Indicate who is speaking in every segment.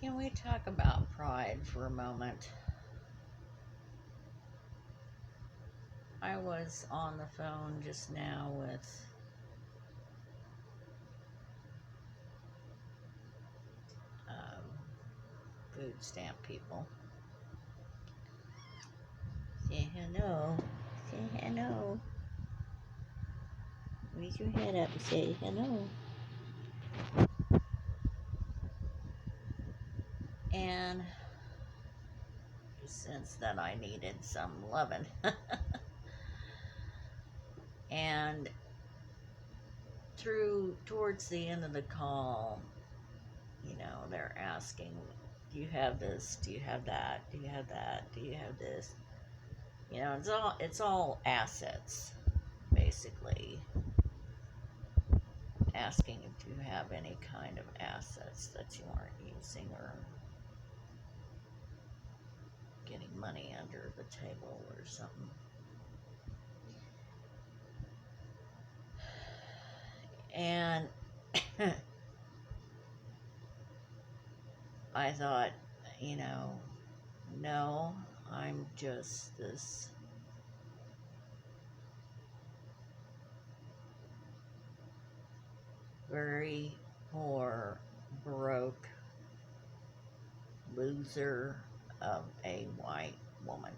Speaker 1: Can we talk about pride for a moment? I was on the phone just now with um, food stamp people. Say hello. Say hello. Raise your head up and say hello. And just sensed that I needed some loving. And towards the end of the call, they're asking, do you have this? Do you have that? Do you have that? Do you have this? It's all assets, basically. Asking if you have any kind of assets that you aren't using or getting money under the table or something. And I thought, no, I'm just this very poor, broke loser of a white woman.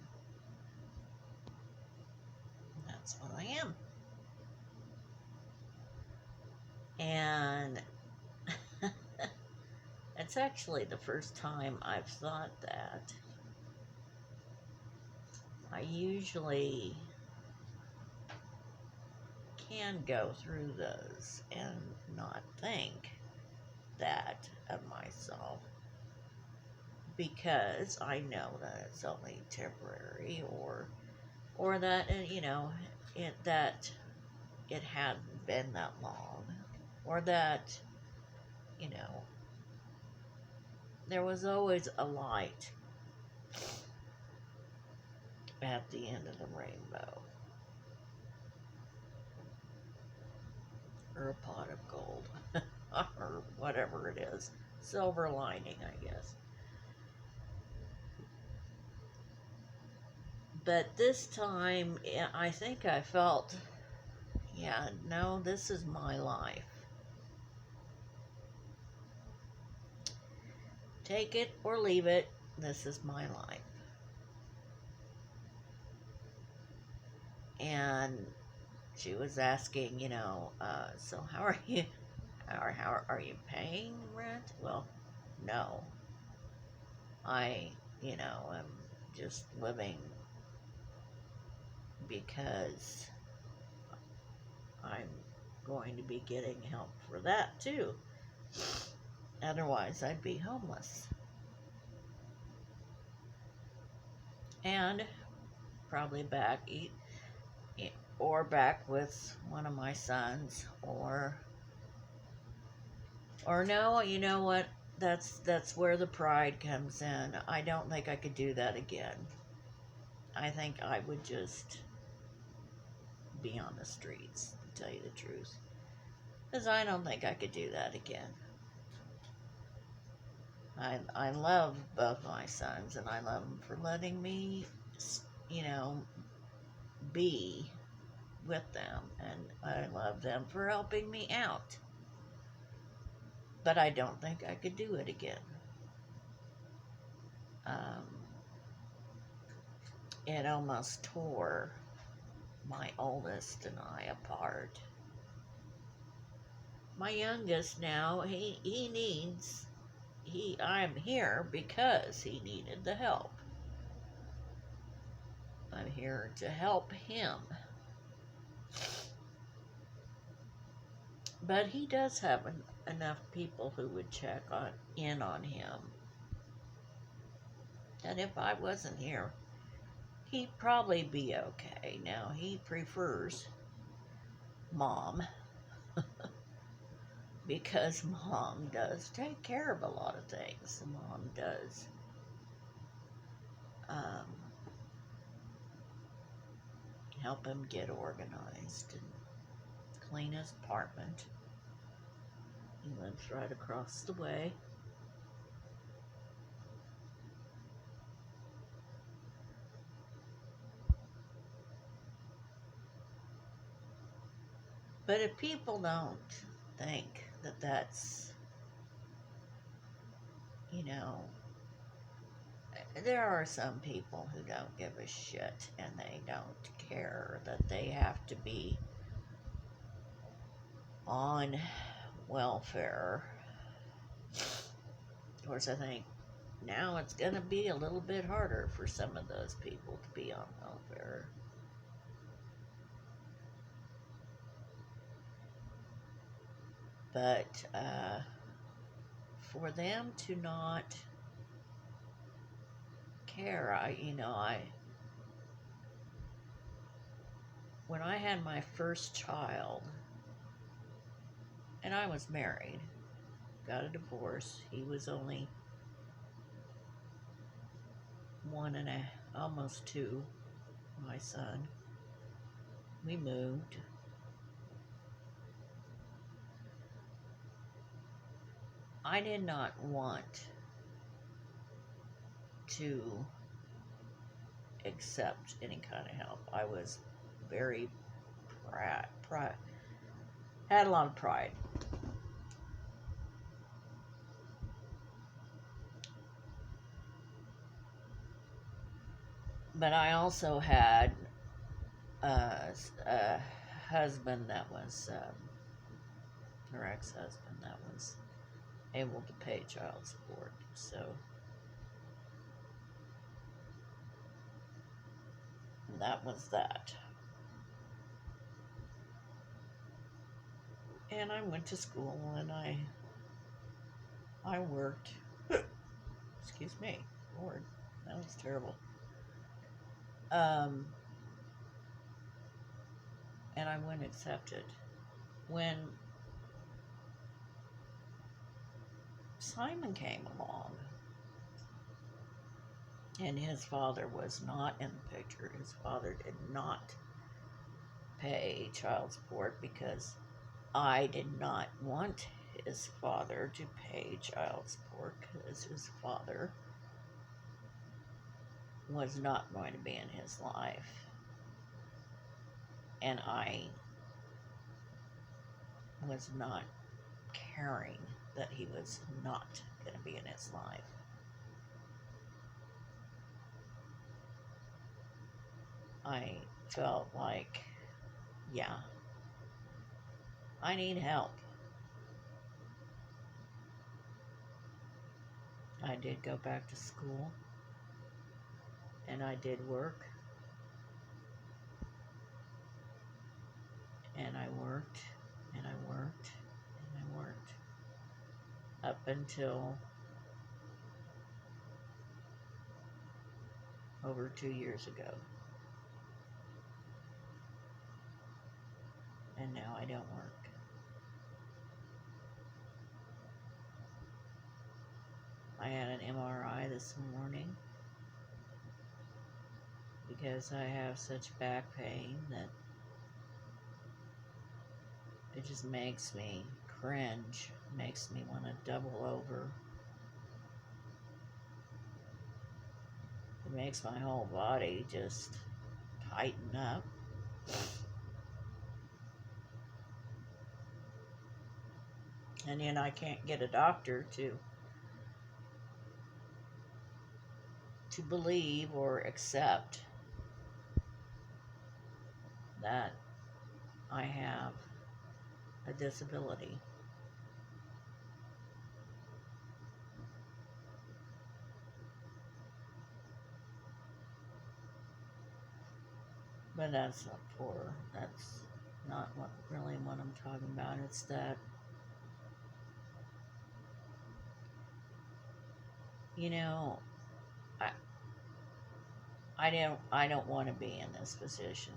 Speaker 1: That's what I am. And it's actually the first time I've thought that. I usually can go through those and not think that of myself because I know that it's only temporary or that that it hadn't been that long or that there was always a light at the end of the rainbow or a pot of gold or whatever it is, silver lining, I guess. But this time, I think I felt, no, this is my life. Take it or leave it, this is my life. And she was asking, so how are you? How are you paying rent? Well, no. I, am just living because I'm going to be getting help for that too. Otherwise, I'd be homeless. And probably back with one of my sons or no, you know what? That's where the pride comes in. I don't think I could do that again. I think I would just be on the streets, to tell you the truth. Because I don't think I could do that again. I love both my sons, and I love them for letting me, be with them, and I love them for helping me out. But I don't think I could do it again. It almost tore my oldest and I apart. My youngest now, I'm here because he needed the help. I'm here to help him. But he does have enough people who would check in on him. And if I wasn't here, he'd probably be okay. Now, he prefers Mom because Mom does take care of a lot of things. Mom does help him get organized and clean his apartment. He lives right across the way. But if people don't think that that's, you know, there are some people who don't give a shit and they don't care that they have to be on welfare. Of course, I think now it's going to be a little bit harder for some of those people to be on welfare. But for them to not care, when I had my first child, and I was married, got a divorce. He was only one and almost two, my son. We moved. I did not want to accept any kind of help. I was very had a lot of pride. But I also had a husband that was, or ex-husband that was able to pay child support. So that was that. And I went to school and I worked. Excuse me, Lord, that was terrible. And I wouldn't accept it. When Simon came along, and his father was not in the picture. His father did not pay child support because I did not want his father to pay child support because his father was not going to be in his life. And I was not caring that he was not going to be in his life. I felt like, yeah, I need help. I did go back to school, and I did work, and I worked, and I worked, and I worked, up until over 2 years ago. And now I don't work. I had an MRI this morning because I have such back pain that it just makes me cringe, makes me want to double over. It makes my whole body just tighten up. And then I can't get a doctor to believe or accept that I have a disability. But that's not really what I'm talking about. It's that, I don't want to be in this position.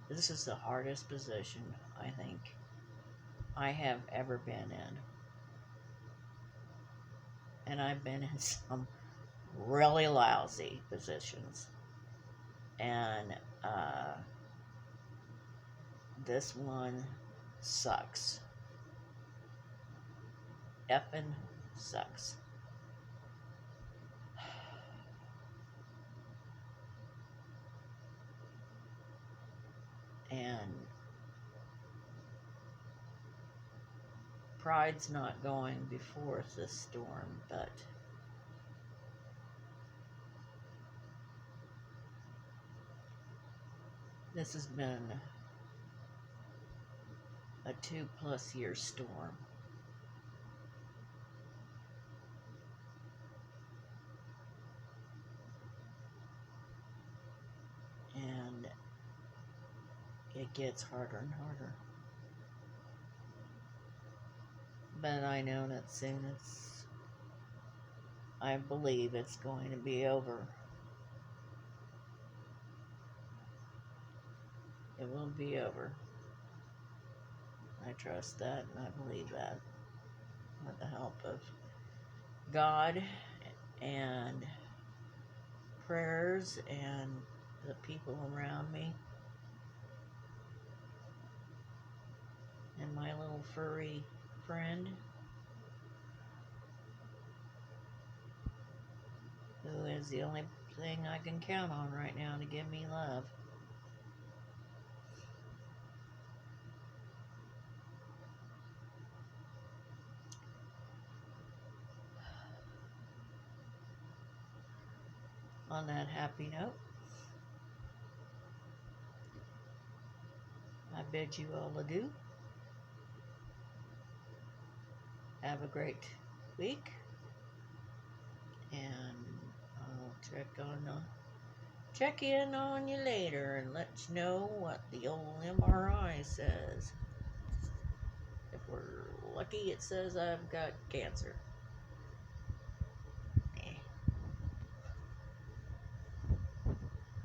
Speaker 1: This is the hardest position I think I have ever been in. And I've been in some really lousy positions. And this one sucks. Effing sucks. And pride's not going before this storm, but this has been a 2+ year storm. And it gets harder and harder. But I know that soon I believe it's going to be over. It will be over. I trust that and I believe that with the help of God and prayers and the people around me and my little furry friend who is the only thing I can count on right now to give me love. On that happy note, I bid you all adieu. Have a great week, and I'll check in on you later and let you know what the old MRI says. If we're lucky, it says I've got cancer.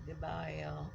Speaker 1: Goodbye, y'all.